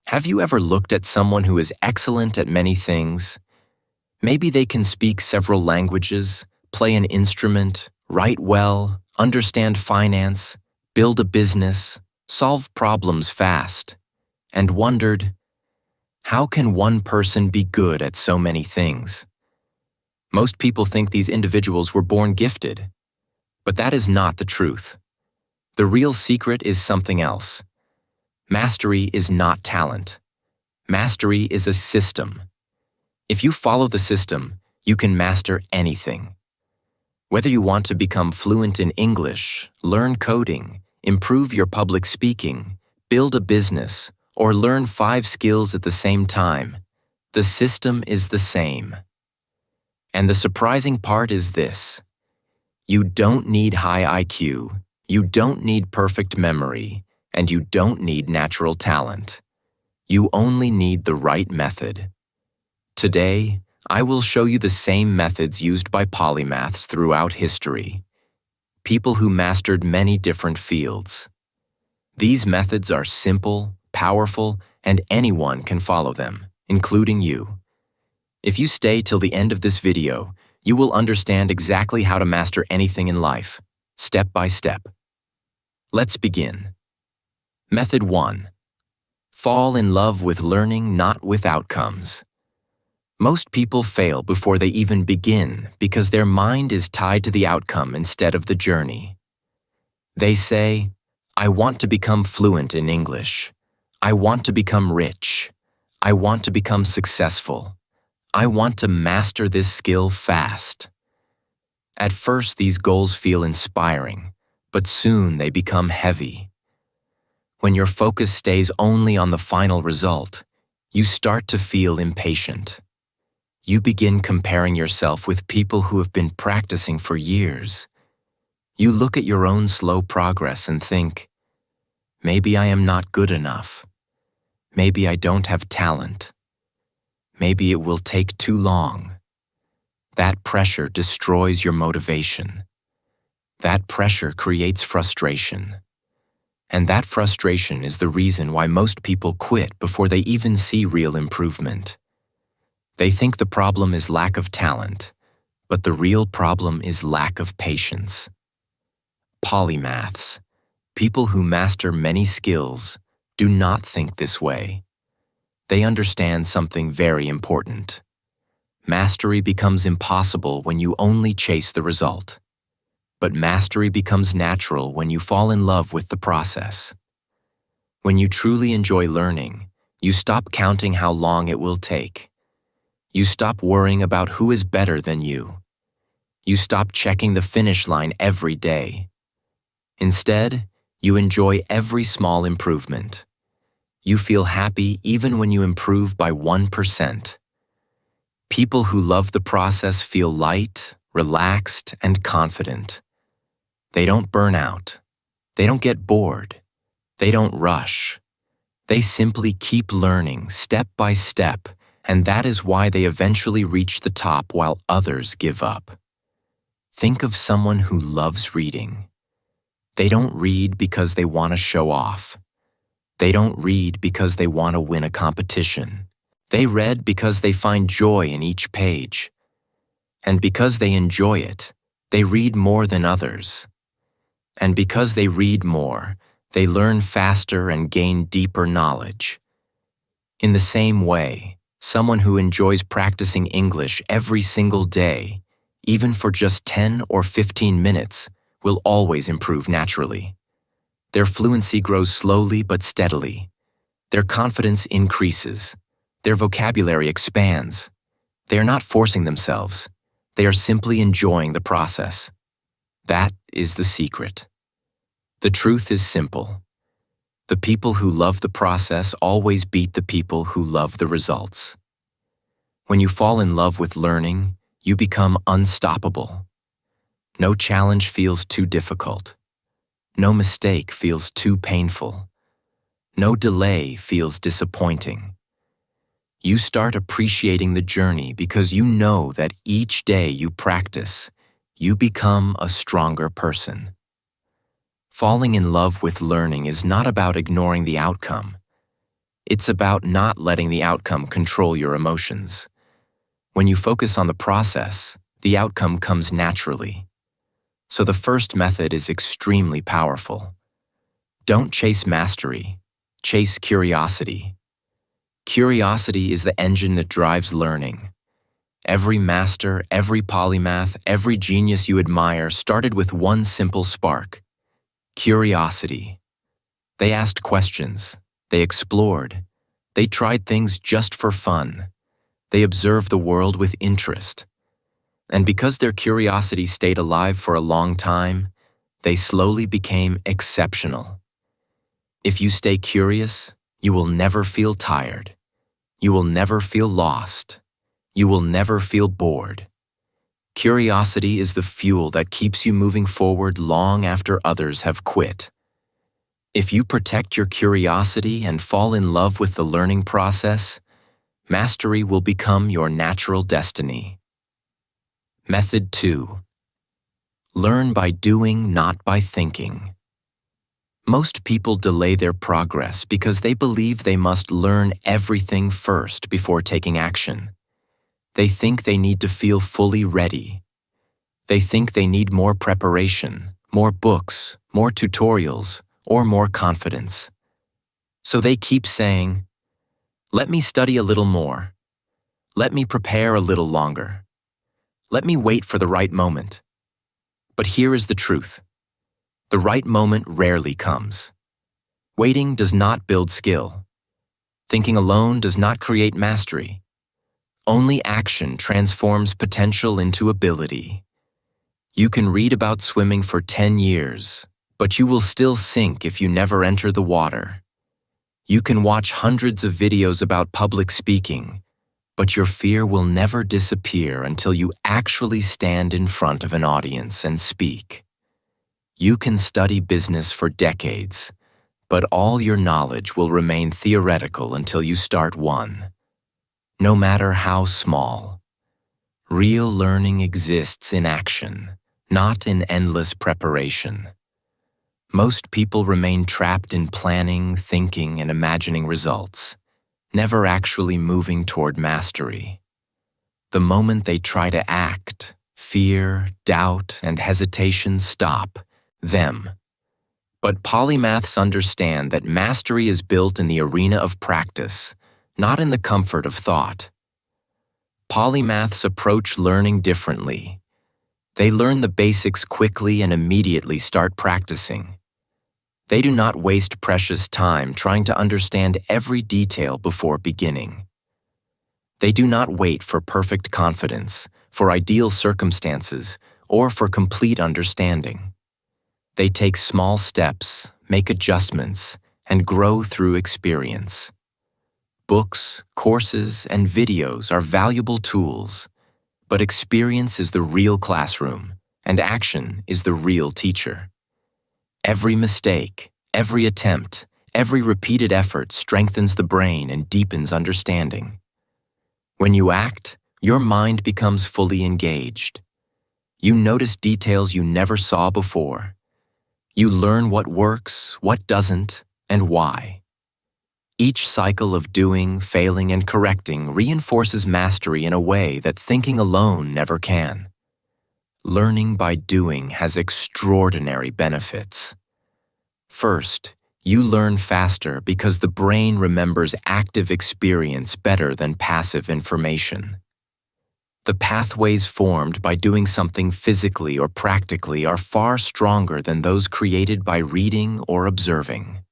Have you ever looked at someone who is excellent at many things? Maybe they can speak several languages, play an instrument, write well, understand finance, build a business, solve problems fast, and wondered, how can one person be good at so many things? Most people think these individuals were born gifted, but that is not the truth. The real secret is something else. Mastery is not talent. Mastery is a system. If you follow the system, you can master anything. Whether you want to become fluent in English, learn coding, improve your public speaking, build a business, or learn 5 skills at the same time, the system is the same. And the surprising part is this: you don't need high IQ, you don't need perfect memory, and you don't need natural talent. You only need the right method. Today, I will show you the same methods used by polymaths throughout history, people who mastered many different fields. These methods are simple, powerful, and anyone can follow them, including you. If you stay till the end of this video, you will understand exactly how to master anything in life, step by step. Let's begin. Method 1. Fall in love with learning, not with outcomes. Most people fail before they even begin because their mind is tied to the outcome instead of the journey. They say, I want to become fluent in English. I want to become rich. I want to become successful. I want to master this skill fast. At first, these goals feel inspiring, but soon they become heavy. When your focus stays only on the final result, you start to feel impatient. You begin comparing yourself with people who have been practicing for years. You look at your own slow progress and think, maybe I am not good enough. Maybe I don't have talent. Maybe it will take too long. That pressure destroys your motivation. That pressure creates frustration. And that frustration is the reason why most people quit before they even see real improvement. They think the problem is lack of talent, but the real problem is lack of patience. Polymaths, people who master many skills, do not think this way. They understand something very important. Mastery becomes impossible when you only chase the result. But mastery becomes natural when you fall in love with the process. When you truly enjoy learning, you stop counting how long it will take. You stop worrying about who is better than you. You stop checking the finish line every day. Instead, you enjoy every small improvement. You feel happy even when you improve by 1%. People who love the process feel light, relaxed, and confident. They don't burn out. They don't get bored. They don't rush. They simply keep learning step by step, and that is why they eventually reach the top while others give up. Think of someone who loves reading. They don't read because they want to show off. They don't read because they want to win a competition. They read because they find joy in each page. And because they enjoy it, they read more than others. And because they read more, they learn faster and gain deeper knowledge. In the same way, someone who enjoys practicing English every single day, even for just 10 or 15 minutes, will always improve naturally. Their fluency grows slowly but steadily. Their confidence increases. Their vocabulary expands. They are not forcing themselves. They are simply enjoying the process. That is the secret. The truth is simple. The people who love the process always beat the people who love the results. When you fall in love with learning, you become unstoppable. No challenge feels too difficult. No mistake feels too painful. No delay feels disappointing. You start appreciating the journey because you know that each day you practice, you become a stronger person. Falling in love with learning is not about ignoring the outcome. It's about not letting the outcome control your emotions. When you focus on the process, the outcome comes naturally. So the first method is extremely powerful. Don't chase mastery, chase curiosity. Curiosity is the engine that drives learning. Every master, every polymath, every genius you admire started with one simple spark: curiosity. They asked questions, they explored, they tried things just for fun, they observed the world with interest. And because their curiosity stayed alive for a long time, they slowly became exceptional. If you stay curious, you will never feel tired. You will never feel lost. You will never feel bored. Curiosity is the fuel that keeps you moving forward long after others have quit. If you protect your curiosity and fall in love with the learning process, mastery will become your natural destiny. Method 2. Learn by doing, not by thinking. Most people delay their progress because they believe they must learn everything first before taking action. They think they need to feel fully ready. They think they need more preparation, more books, more tutorials, or more confidence. So they keep saying, "Let me study a little more. Let me prepare a little longer. Let me wait for the right moment." But here is the truth. The right moment rarely comes. Waiting does not build skill. Thinking alone does not create mastery. Only action transforms potential into ability. You can read about swimming for 10 years, but you will still sink if you never enter the water. You can watch hundreds of videos about public speaking, but your fear will never disappear until you actually stand in front of an audience and speak. You can study business for decades, but all your knowledge will remain theoretical until you start one. No matter how small. Real learning exists in action, not in endless preparation. Most people remain trapped in planning, thinking, and imagining results, never actually moving toward mastery. The moment they try to act, fear, doubt, and hesitation stop them. But polymaths understand that mastery is built in the arena of practice, not in the comfort of thought. Polymaths approach learning differently. They learn the basics quickly and immediately start practicing. They do not waste precious time trying to understand every detail before beginning. They do not wait for perfect confidence, for ideal circumstances, or for complete understanding. They take small steps, make adjustments, and grow through experience. Books, courses, and videos are valuable tools, but experience is the real classroom, and action is the real teacher. Every mistake, every attempt, every repeated effort strengthens the brain and deepens understanding. When you act, your mind becomes fully engaged. You notice details you never saw before. You learn what works, what doesn't, and why. Each cycle of doing, failing, and correcting reinforces mastery in a way that thinking alone never can. Learning by doing has extraordinary benefits. First, you learn faster because the brain remembers active experience better than passive information. The pathways formed by doing something physically or practically are far stronger than those created by reading or observing.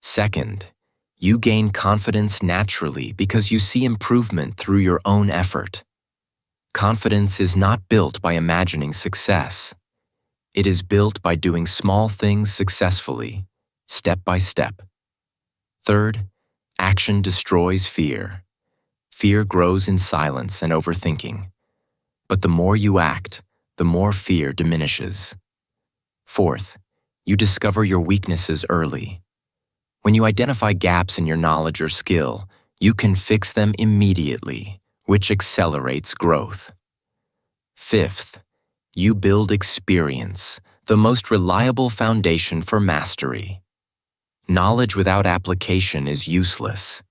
Second, you gain confidence naturally because you see improvement through your own effort. Confidence is not built by imagining success. It is built by doing small things successfully, step by step. Third, action destroys fear. Fear grows in silence and overthinking. But the more you act, the more fear diminishes. Fourth, you discover your weaknesses early. When you identify gaps in your knowledge or skill, you can fix them immediately, which accelerates growth. Fifth, you build experience, the most reliable foundation for mastery. Knowledge without application is useless.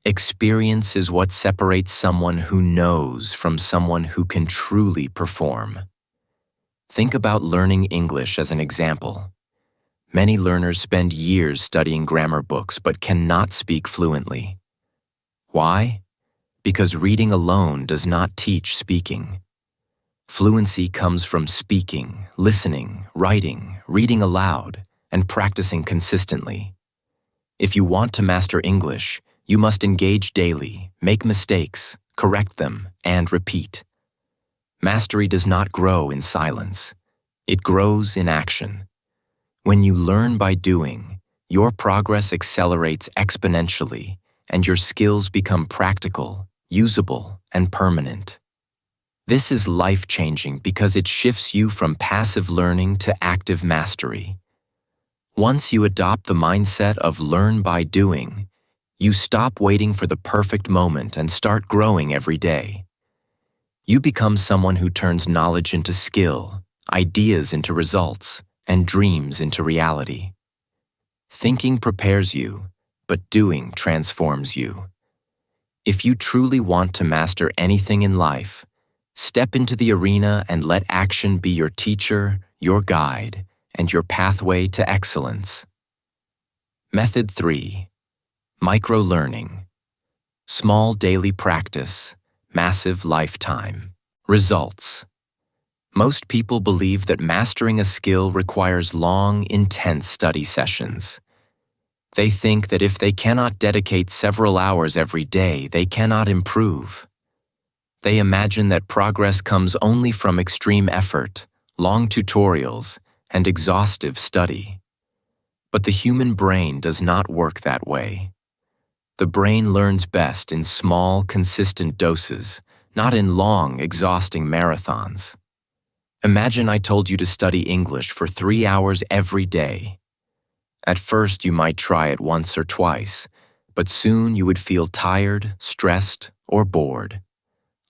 Experience is what separates someone who knows from someone who can truly perform. Think about learning English as an example. Many learners spend years studying grammar books but cannot speak fluently. Why? Because reading alone does not teach speaking. Fluency comes from speaking, listening, writing, reading aloud, and practicing consistently. If you want to master English, you must engage daily, make mistakes, correct them, and repeat. Mastery does not grow in silence. It grows in action. When you learn by doing, your progress accelerates exponentially, and your skills become practical, usable, and permanent. This is life-changing because it shifts you from passive learning to active mastery. Once you adopt the mindset of learn by doing, you stop waiting for the perfect moment and start growing every day. You become someone who turns knowledge into skill, ideas into results, and dreams into reality. Thinking prepares you, but doing transforms you. If you truly want to master anything in life, step into the arena and let action be your teacher, your guide, and your pathway to excellence. Method 3. Microlearning. Small daily practice, massive lifetime. Results. Most people believe that mastering a skill requires long, intense study sessions. They think that if they cannot dedicate several hours every day, they cannot improve. They imagine that progress comes only from extreme effort, long tutorials, and exhaustive study. But the human brain does not work that way. The brain learns best in small, consistent doses, not in long, exhausting marathons. Imagine I told you to study English for 3 hours every day. At first, you might try it once or twice, but soon you would feel tired, stressed, or bored.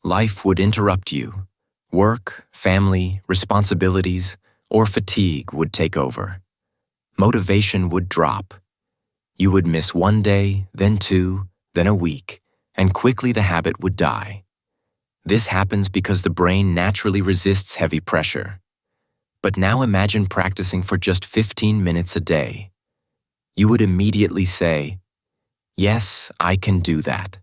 Life would interrupt you. Work, family, responsibilities, or fatigue would take over. Motivation would drop. You would miss one day, then 2, then a week, and quickly the habit would die. This happens because the brain naturally resists heavy pressure. But now imagine practicing for just 15 minutes a day. You would immediately say, "Yes, I can do that."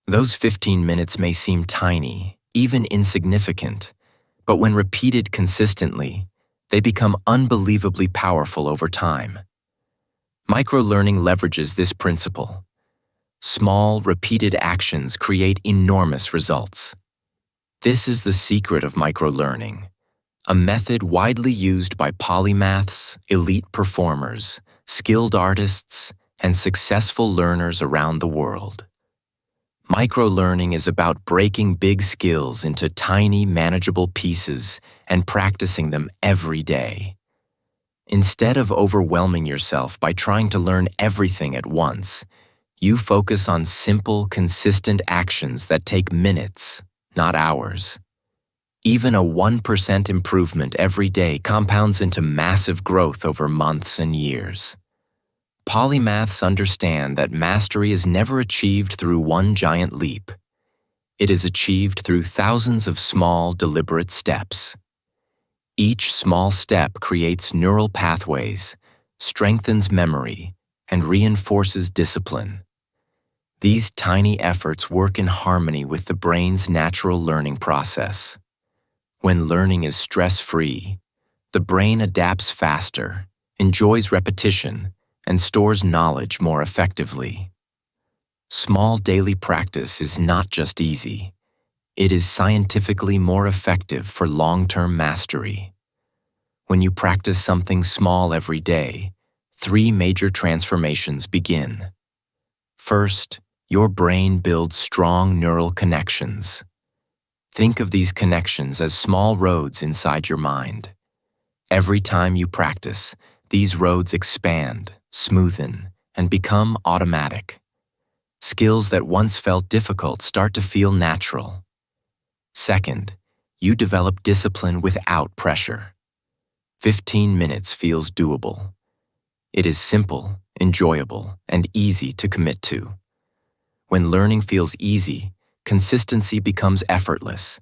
Those 15 minutes may seem tiny, even insignificant, but when repeated consistently, they become unbelievably powerful over time. Microlearning leverages this principle. Small, repeated actions create enormous results. This is the secret of microlearning, a method widely used by polymaths, elite performers, skilled artists, and successful learners around the world. Microlearning is about breaking big skills into tiny, manageable pieces and practicing them every day. Instead of overwhelming yourself by trying to learn everything at once, you focus on simple, consistent actions that take minutes, not hours. Even a 1% improvement every day compounds into massive growth over months and years. Polymaths understand that mastery is never achieved through one giant leap. It is achieved through thousands of small, deliberate steps. Each small step creates neural pathways, strengthens memory, and reinforces discipline. These tiny efforts work in harmony with the brain's natural learning process. When learning is stress-free, the brain adapts faster, enjoys repetition, and stores knowledge more effectively. Small daily practice is not just easy. It is scientifically more effective for long-term mastery. When you practice something small every day, 3 major transformations begin. First, your brain builds strong neural connections. Think of these connections as small roads inside your mind. Every time you practice, these roads expand, smoothen, and become automatic. Skills that once felt difficult start to feel natural. Second, you develop discipline without pressure. 15 minutes feels doable. It is simple, enjoyable, and easy to commit to. When learning feels easy, consistency becomes effortless.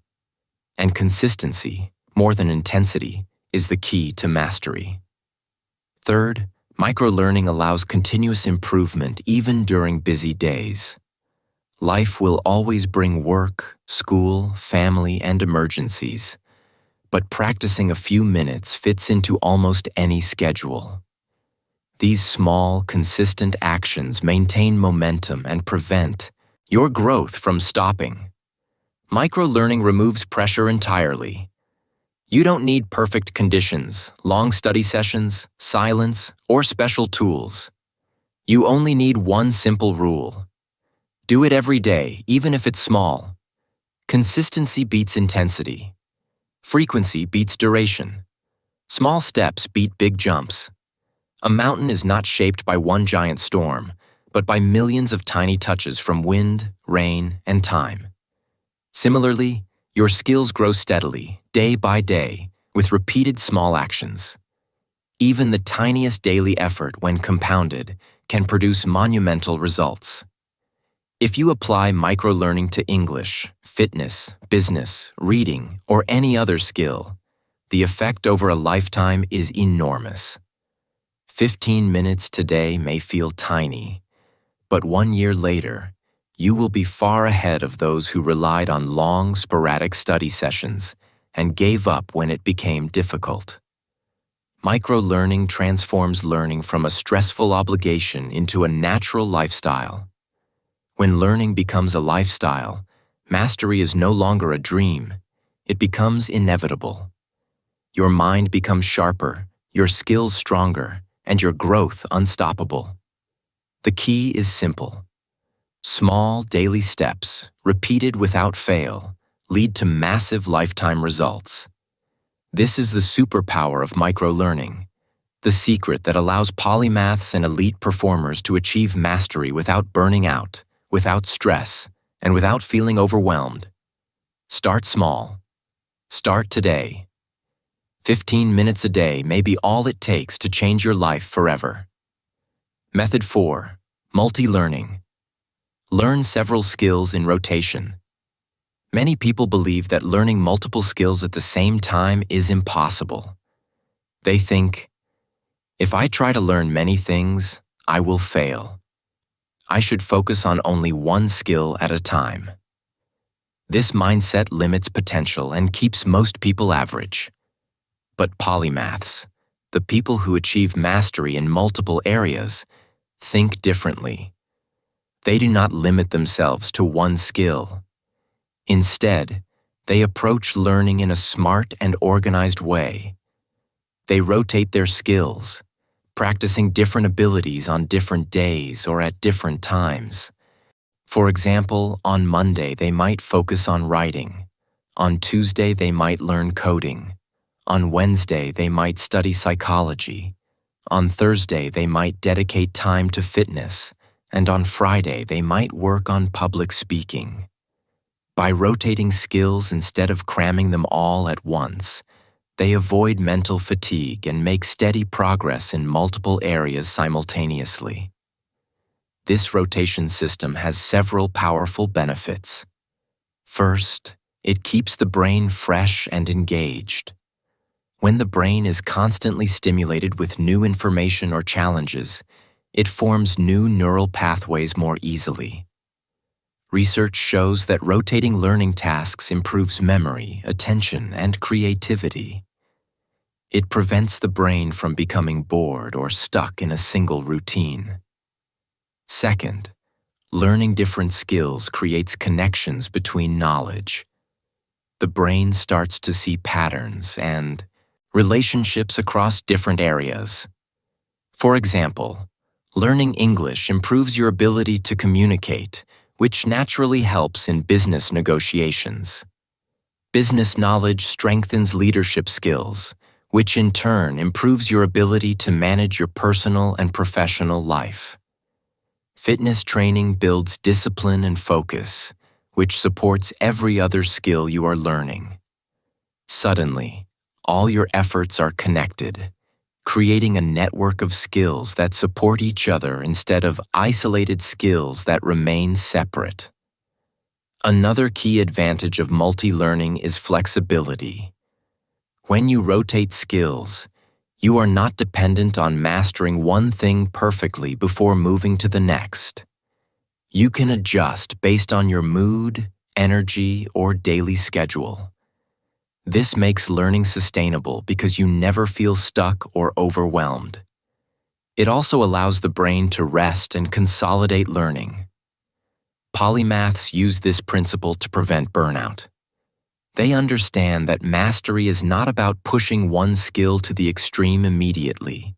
And consistency, more than intensity, is the key to mastery. Third, microlearning allows continuous improvement even during busy days. Life will always bring work, school, family, and emergencies, but practicing a few minutes fits into almost any schedule. These small, consistent actions maintain momentum and prevent your growth from stopping. Microlearning removes pressure entirely. You don't need perfect conditions, long study sessions, silence, or special tools. You only need one simple rule. Do it every day, even if it's small. Consistency beats intensity. Frequency beats duration. Small steps beat big jumps. A mountain is not shaped by one giant storm, but by millions of tiny touches from wind, rain, and time. Similarly, your skills grow steadily, day by day, with repeated small actions. Even the tiniest daily effort, when compounded, can produce monumental results. If you apply microlearning to English, fitness, business, reading, or any other skill, the effect over a lifetime is enormous. 15 minutes today may feel tiny, but 1 year later, you will be far ahead of those who relied on long, sporadic study sessions and gave up when it became difficult. Microlearning transforms learning from a stressful obligation into a natural lifestyle. When learning becomes a lifestyle, mastery is no longer a dream. It becomes inevitable. Your mind becomes sharper, your skills stronger, and your growth unstoppable. The key is simple. Small daily steps, repeated without fail, lead to massive lifetime results. This is the superpower of microlearning, the secret that allows polymaths and elite performers to achieve mastery without burning out, without stress, and without feeling overwhelmed. Start small. Start today. 15 minutes a day may be all it takes to change your life forever. Method 4. Multi-learning. Learn several skills in rotation. Many people believe that learning multiple skills at the same time is impossible. They think, if I try to learn many things, I will fail. I should focus on only one skill at a time. This mindset limits potential and keeps most people average. But polymaths, the people who achieve mastery in multiple areas, think differently. They do not limit themselves to one skill. Instead, they approach learning in a smart and organized way. They rotate their skills, practicing different abilities on different days or at different times. For example, on Monday they might focus on writing. On Tuesday they might learn coding. On Wednesday they might study psychology. On Thursday they might dedicate time to fitness. And on Friday they might work on public speaking. By rotating skills instead of cramming them all at once, they avoid mental fatigue and make steady progress in multiple areas simultaneously. This rotation system has several powerful benefits. First, it keeps the brain fresh and engaged. When the brain is constantly stimulated with new information or challenges, it forms new neural pathways more easily. Research shows that rotating learning tasks improves memory, attention, and creativity. It prevents the brain from becoming bored or stuck in a single routine. Second, learning different skills creates connections between knowledge. The brain starts to see patterns and relationships across different areas. For example, learning English improves your ability to communicate, which naturally helps in business negotiations. Business knowledge strengthens leadership skills, which in turn improves your ability to manage your personal and professional life. Fitness training builds discipline and focus, which supports every other skill you are learning. Suddenly, all your efforts are connected, creating a network of skills that support each other instead of isolated skills that remain separate. Another key advantage of multi-learning is flexibility. When you rotate skills, you are not dependent on mastering one thing perfectly before moving to the next. You can adjust based on your mood, energy, or daily schedule. This makes learning sustainable because you never feel stuck or overwhelmed. It also allows the brain to rest and consolidate learning. Polymaths use this principle to prevent burnout. They understand that mastery is not about pushing one skill to the extreme immediately.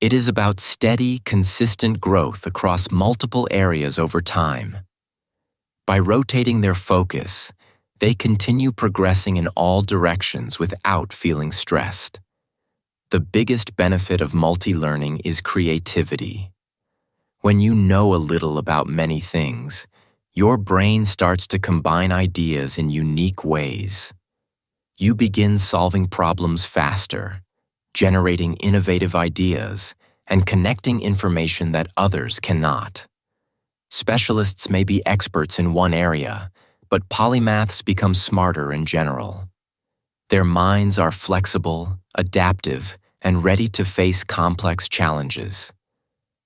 It is about steady, consistent growth across multiple areas over time. By rotating their focus, they continue progressing in all directions without feeling stressed. The biggest benefit of multi-learning is creativity. When you know a little about many things, your brain starts to combine ideas in unique ways. You begin solving problems faster, generating innovative ideas, and connecting information that others cannot. Specialists may be experts in one area, but polymaths become smarter in general. Their minds are flexible, adaptive, and ready to face complex challenges.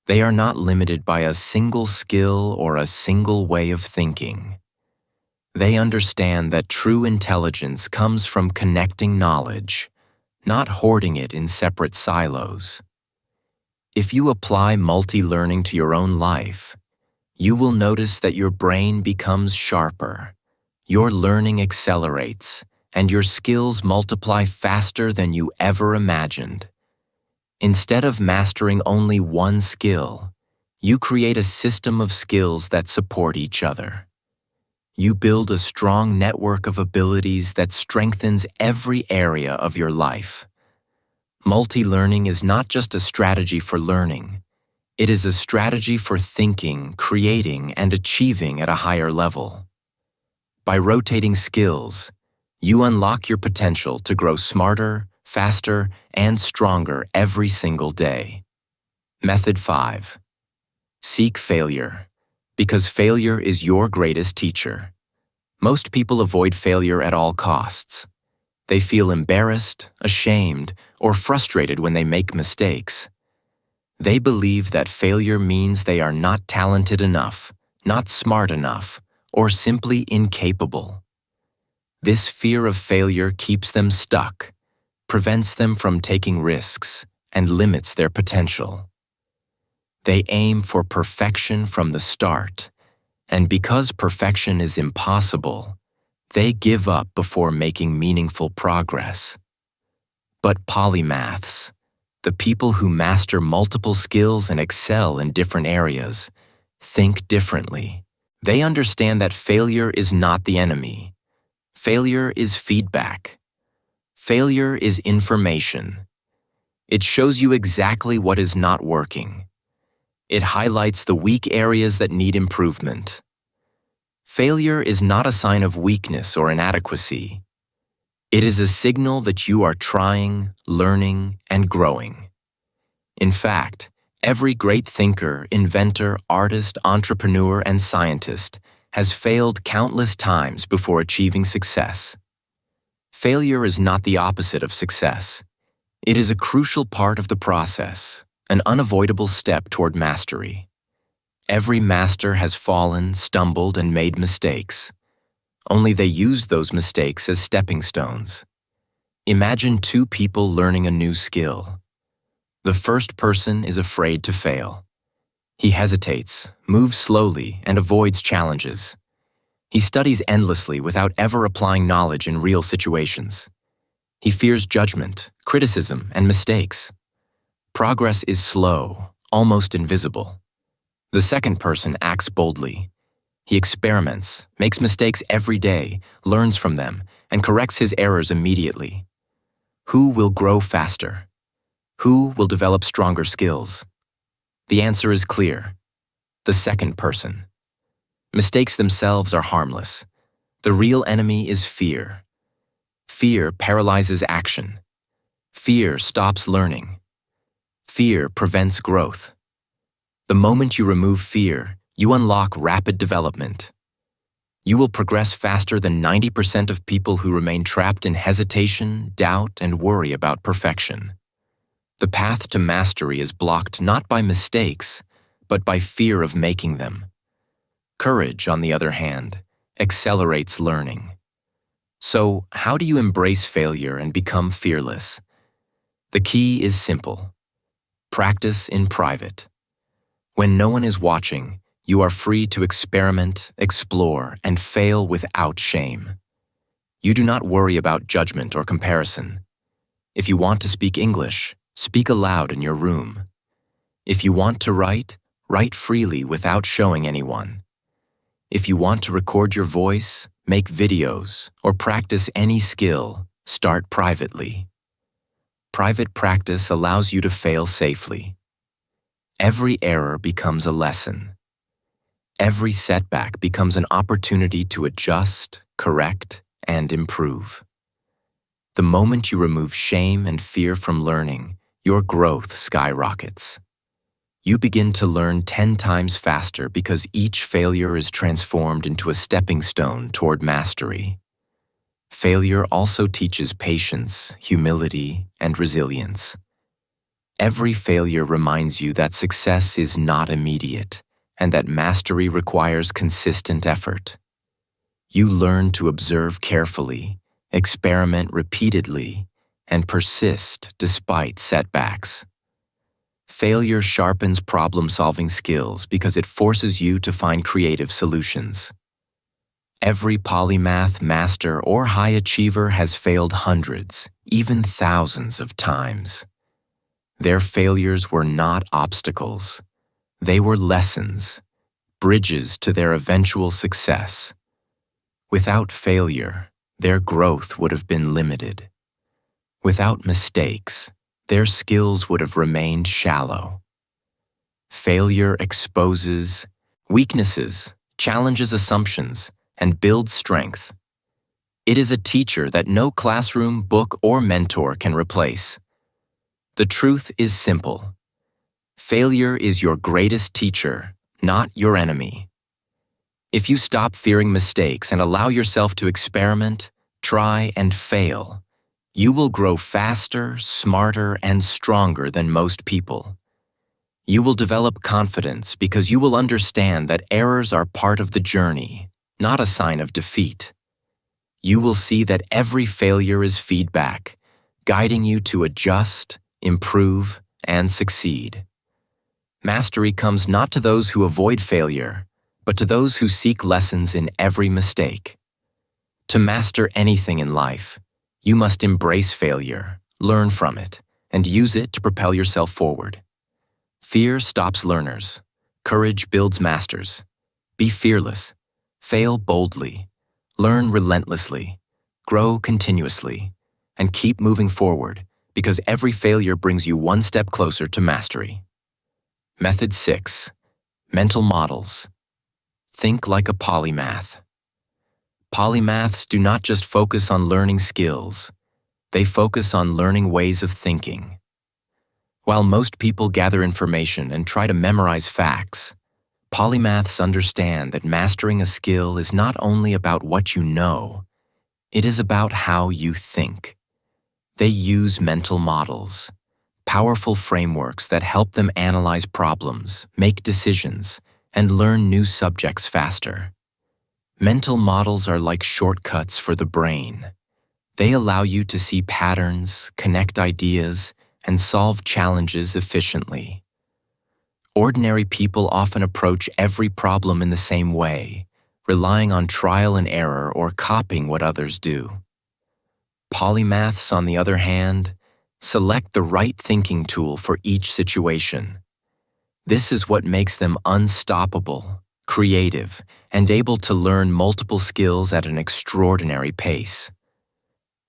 They are not limited by a single skill or a single way of thinking. They understand that true intelligence comes from connecting knowledge, not hoarding it in separate silos. If you apply multi-learning to your own life, you will notice that your brain becomes sharper, your learning accelerates, and your skills multiply faster than you ever imagined. Instead of mastering only one skill, you create a system of skills that support each other. You build a strong network of abilities that strengthens every area of your life. Multi-learning is not just a strategy for learning. It is a strategy for thinking, creating, and achieving at a higher level. By rotating skills, you unlock your potential to grow smarter, faster, and stronger every single day. Method 5. Seek failure, because failure is your greatest teacher. Most people avoid failure at all costs. They feel embarrassed, ashamed, or frustrated when they make mistakes. They believe that failure means they are not talented enough, not smart enough, or simply incapable. This fear of failure keeps them stuck, prevents them from taking risks, and limits their potential. They aim for perfection from the start, and because perfection is impossible, they give up before making meaningful progress. But polymaths, the people who master multiple skills and excel in different areas, think differently. They understand that failure is not the enemy. Failure is feedback. Failure is information. It shows you exactly what is not working. It highlights the weak areas that need improvement. Failure is not a sign of weakness or inadequacy. It is a signal that you are trying, learning, and growing. In fact, every great thinker, inventor, artist, entrepreneur, and scientist has failed countless times before achieving success. Failure is not the opposite of success. It is a crucial part of the process, an unavoidable step toward mastery. Every master has fallen, stumbled, and made mistakes. Only they used those mistakes as stepping stones. Imagine two people learning a new skill. The first person is afraid to fail. He hesitates, moves slowly, and avoids challenges. He studies endlessly without ever applying knowledge in real situations. He fears judgment, criticism, and mistakes. Progress is slow, almost invisible. The second person acts boldly. He experiments, makes mistakes every day, learns from them, and corrects his errors immediately. Who will grow faster? Who will develop stronger skills? The answer is clear: the second person. Mistakes themselves are harmless. The real enemy is fear. Fear paralyzes action. Fear stops learning. Fear prevents growth. The moment you remove fear, you unlock rapid development. You will progress faster than 90% of people who remain trapped in hesitation, doubt, and worry about perfection. The path to mastery is blocked not by mistakes, but by fear of making them. Courage, on the other hand, accelerates learning. So, how do you embrace failure and become fearless? The key is simple. Practice in private. When no one is watching, you are free to experiment, explore, and fail without shame. You do not worry about judgment or comparison. If you want to speak English, speak aloud in your room. If you want to write, write freely without showing anyone. If you want to record your voice, make videos, or practice any skill, start privately. Private practice allows you to fail safely. Every error becomes a lesson. Every setback becomes an opportunity to adjust, correct, and improve. The moment you remove shame and fear from learning, your growth skyrockets. You begin to learn 10 times faster because each failure is transformed into a stepping stone toward mastery. Failure also teaches patience, humility, and resilience. Every failure reminds you that success is not immediate and that mastery requires consistent effort. You learn to observe carefully, experiment repeatedly, and persist despite setbacks. Failure sharpens problem-solving skills because it forces you to find creative solutions. Every polymath, master, or high achiever has failed hundreds, even thousands of times. Their failures were not obstacles. They were lessons, bridges to their eventual success. Without failure, their growth would have been limited. Without mistakes, their skills would have remained shallow. Failure exposes weaknesses, challenges assumptions, and builds strength. It is a teacher that no classroom, book, or mentor can replace. The truth is simple. Failure is your greatest teacher, not your enemy. If you stop fearing mistakes and allow yourself to experiment, try, and fail, you will grow faster, smarter, and stronger than most people. You will develop confidence because you will understand that errors are part of the journey, not a sign of defeat. You will see that every failure is feedback, guiding you to adjust, improve, and succeed. Mastery comes not to those who avoid failure, but to those who seek lessons in every mistake. To master anything in life, you must embrace failure, learn from it, and use it to propel yourself forward. Fear stops learners. Courage builds masters. Be fearless. Fail boldly. Learn relentlessly. Grow continuously. And keep moving forward, because every failure brings you one step closer to mastery. Method 6. Mental models. Think like a polymath. Polymaths do not just focus on learning skills. They focus on learning ways of thinking. While most people gather information and try to memorize facts, polymaths understand that mastering a skill is not only about what you know, it is about how you think. They use mental models, powerful frameworks that help them analyze problems, make decisions, and learn new subjects faster. Mental models are like shortcuts for the brain. They allow you to see patterns, connect ideas, and solve challenges efficiently. Ordinary people often approach every problem in the same way, relying on trial and error or copying what others do. Polymaths, on the other hand, select the right thinking tool for each situation. This is what makes them unstoppable, creative, and able to learn multiple skills at an extraordinary pace.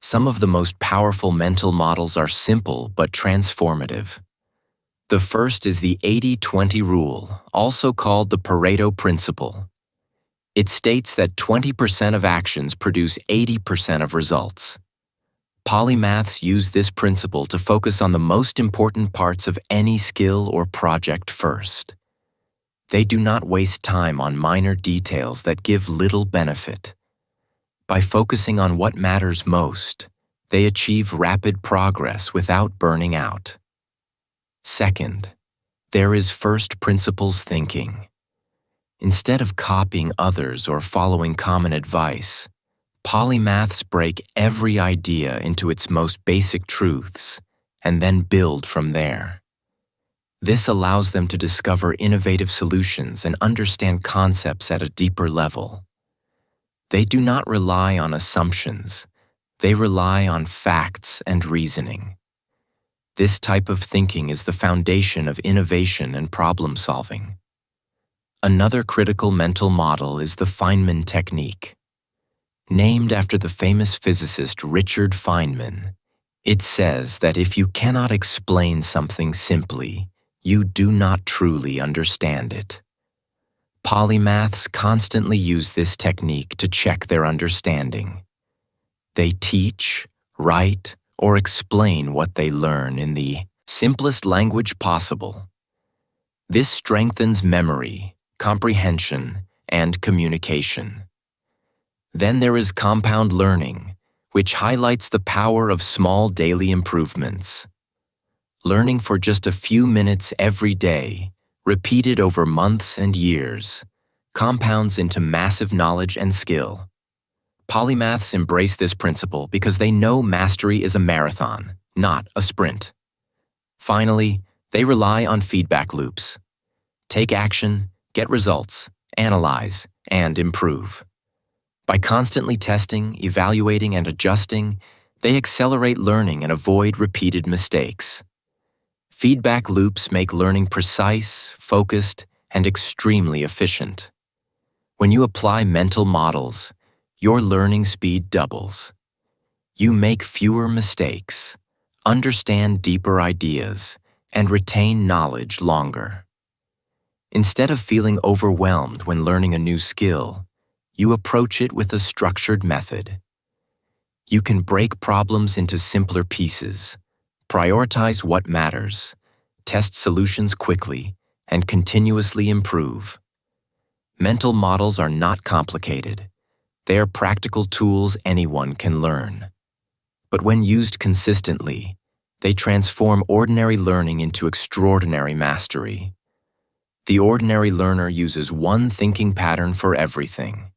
Some of the most powerful mental models are simple but transformative. The first is the 80-20 rule, also called the Pareto principle. It states that 20% of actions produce 80% of results. Polymaths use this principle to focus on the most important parts of any skill or project first. They do not waste time on minor details that give little benefit. By focusing on what matters most, they achieve rapid progress without burning out. Second, there is first principles thinking. Instead of copying others or following common advice, polymaths break every idea into its most basic truths and then build from there. This allows them to discover innovative solutions and understand concepts at a deeper level. They do not rely on assumptions, they rely on facts and reasoning. This type of thinking is the foundation of innovation and problem solving. Another critical mental model is the Feynman technique. Named after the famous physicist Richard Feynman, it says that if you cannot explain something simply, you do not truly understand it. Polymaths constantly use this technique to check their understanding. They teach, write, or explain what they learn in the simplest language possible. This strengthens memory, comprehension, and communication. Then there is compound learning, which highlights the power of small daily improvements. Learning for just a few minutes every day, repeated over months and years, compounds into massive knowledge and skill. Polymaths embrace this principle because they know mastery is a marathon, not a sprint. Finally, they rely on feedback loops. Take action, get results, analyze, and improve. By constantly testing, evaluating, and adjusting, they accelerate learning and avoid repeated mistakes. Feedback loops make learning precise, focused, and extremely efficient. When you apply mental models, your learning speed doubles. You make fewer mistakes, understand deeper ideas, and retain knowledge longer. Instead of feeling overwhelmed when learning a new skill, you approach it with a structured method. You can break problems into simpler pieces, prioritize what matters, test solutions quickly, and continuously improve. Mental models are not complicated. They are practical tools anyone can learn. But when used consistently, they transform ordinary learning into extraordinary mastery. The ordinary learner uses one thinking pattern for everything.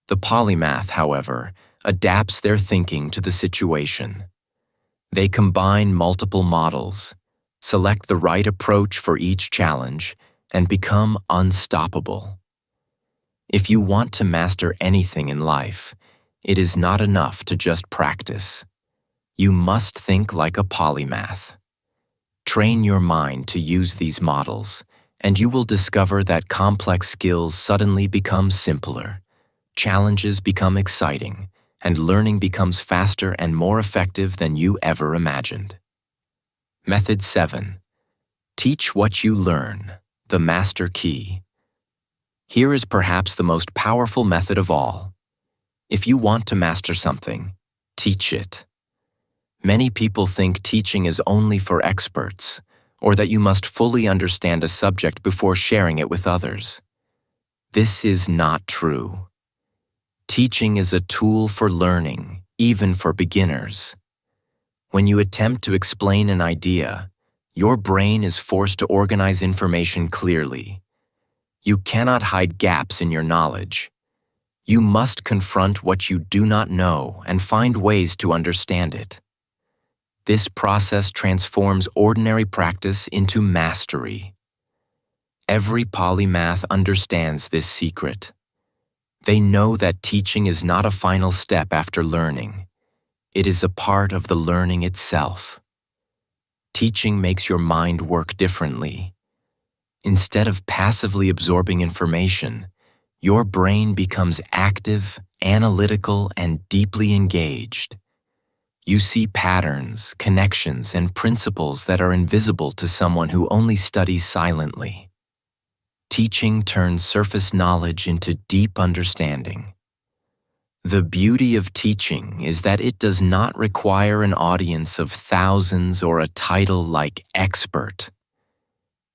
The polymath, however, adapts their thinking to the situation. They combine multiple models, select the right approach for each challenge, and become unstoppable. If you want to master anything in life, it is not enough to just practice. You must think like a polymath. Train your mind to use these models, and you will discover that complex skills suddenly become simpler, challenges become exciting, and learning becomes faster and more effective than you ever imagined. Method 7. Teach what you learn, the master key. Here is perhaps the most powerful method of all. If you want to master something, teach it. Many people think teaching is only for experts, or that you must fully understand a subject before sharing it with others. This is not true. Teaching is a tool for learning, even for beginners. When you attempt to explain an idea, your brain is forced to organize information clearly. You cannot hide gaps in your knowledge. You must confront what you do not know and find ways to understand it. This process transforms ordinary practice into mastery. Every polymath understands this secret. They know that teaching is not a final step after learning. It is a part of the learning itself. Teaching makes your mind work differently. Instead of passively absorbing information, your brain becomes active, analytical, and deeply engaged. You see patterns, connections, and principles that are invisible to someone who only studies silently. Teaching turns surface knowledge into deep understanding. The beauty of teaching is that it does not require an audience of thousands or a title like expert.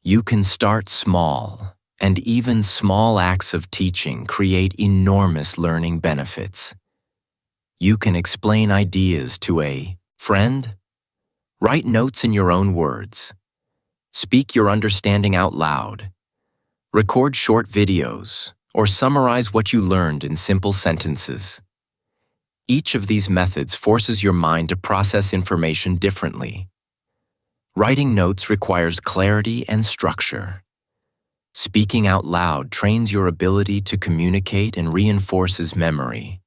You can start small, and even small acts of teaching create enormous learning benefits. You can explain ideas to a friend, write notes in your own words, speak your understanding out loud, record short videos, or summarize what you learned in simple sentences. Each of these methods forces your mind to process information differently. Writing notes requires clarity and structure. Speaking out loud trains your ability to communicate and reinforces memory.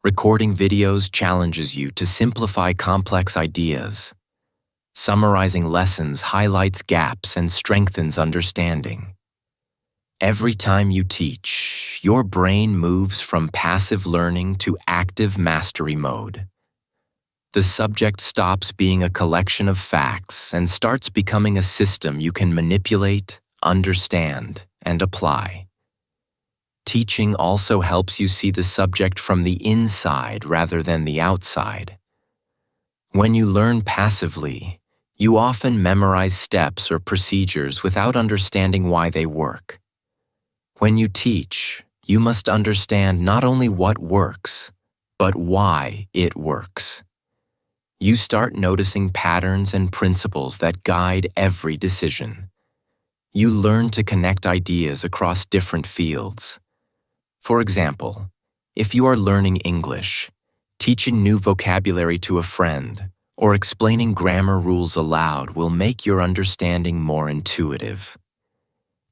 Recording videos challenges you to simplify complex ideas. Summarizing lessons highlights gaps and strengthens understanding. Every time you teach, your brain moves from passive learning to active mastery mode. The subject stops being a collection of facts and starts becoming a system you can manipulate, understand, and apply. Teaching also helps you see the subject from the inside rather than the outside. When you learn passively, you often memorize steps or procedures without understanding why they work. When you teach, you must understand not only what works, but why it works. You start noticing patterns and principles that guide every decision. You learn to connect ideas across different fields. For example, if you are learning English, teaching new vocabulary to a friend, or explaining grammar rules aloud will make your understanding more intuitive.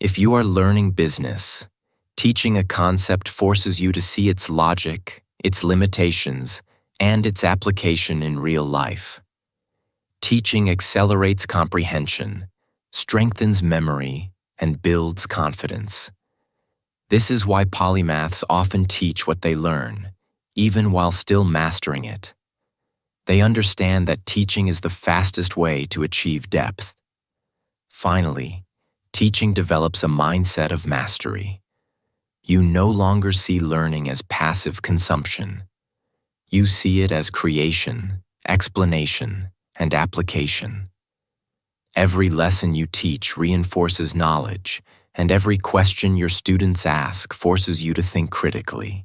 If you are learning business, teaching a concept forces you to see its logic, its limitations, and its application in real life. Teaching accelerates comprehension, strengthens memory, and builds confidence. This is why polymaths often teach what they learn, even while still mastering it. They understand that teaching is the fastest way to achieve depth. Finally, teaching develops a mindset of mastery. You no longer see learning as passive consumption. You see it as creation, explanation, and application. Every lesson you teach reinforces knowledge, and every question your students ask forces you to think critically.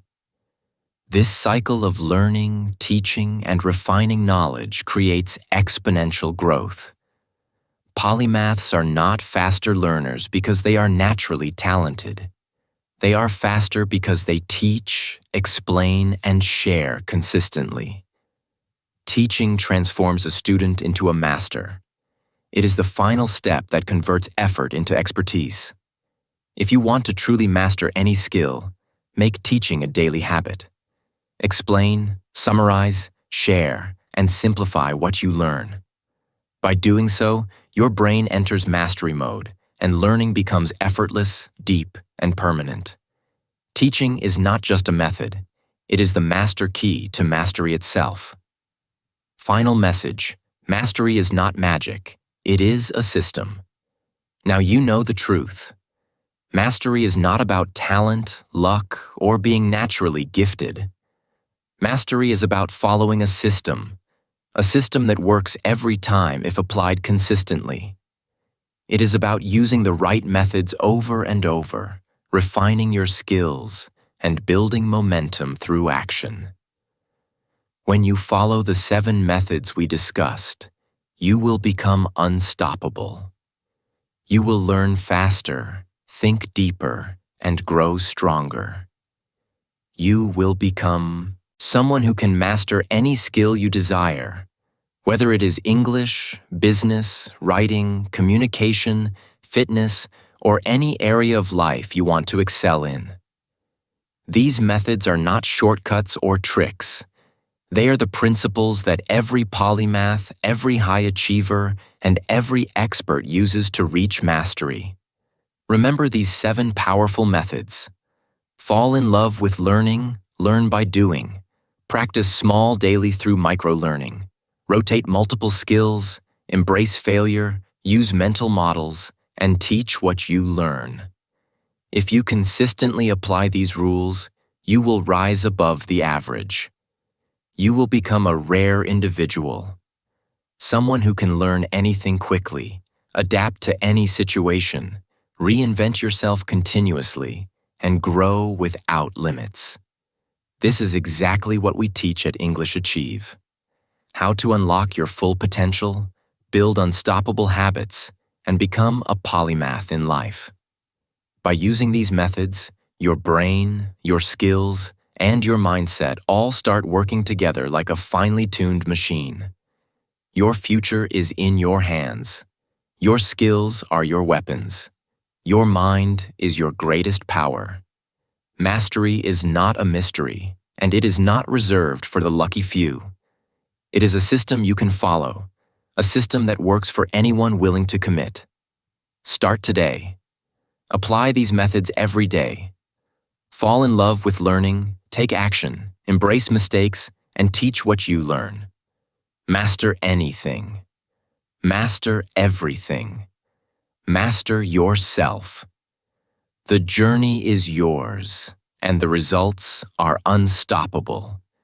This cycle of learning, teaching, and refining knowledge creates exponential growth. Polymaths are not faster learners because they are naturally talented. They are faster because they teach, explain, and share consistently. Teaching transforms a student into a master. It is the final step that converts effort into expertise. If you want to truly master any skill, make teaching a daily habit. Explain, summarize, share, and simplify what you learn. By doing so, your brain enters mastery mode, and learning becomes effortless, deep, and permanent. Teaching is not just a method, it is the master key to mastery itself. Final message: mastery is not magic, it is a system. Now you know the truth. Mastery is not about talent, luck, or being naturally gifted. Mastery is about following a system that works every time if applied consistently. It is about using the right methods over and over, refining your skills, and building momentum through action. When you follow the 7 methods we discussed, you will become unstoppable. You will learn faster, think deeper, and grow stronger. You will become someone who can master any skill you desire, whether it is English, business, writing, communication, fitness, or any area of life you want to excel in. These methods are not shortcuts or tricks. They are the principles that every polymath, every high achiever, and every expert uses to reach mastery. Remember these 7 powerful methods. Fall in love with learning, learn by doing. Practice small daily through microlearning. Rotate multiple skills, embrace failure, use mental models, and teach what you learn. If you consistently apply these rules, you will rise above the average. You will become a rare individual, someone who can learn anything quickly, adapt to any situation, reinvent yourself continuously, and grow without limits. This is exactly what we teach at English Achieve. How to unlock your full potential, build unstoppable habits, and become a polymath in life. By using these methods, your brain, your skills, and your mindset all start working together like a finely tuned machine. Your future is in your hands. Your skills are your weapons. Your mind is your greatest power. Mastery is not a mystery, and it is not reserved for the lucky few. It is a system you can follow, a system that works for anyone willing to commit. Start today. Apply these methods every day. Fall in love with learning, take action, embrace mistakes, and teach what you learn. Master anything. Master everything. Master yourself. The journey is yours, and the results are unstoppable.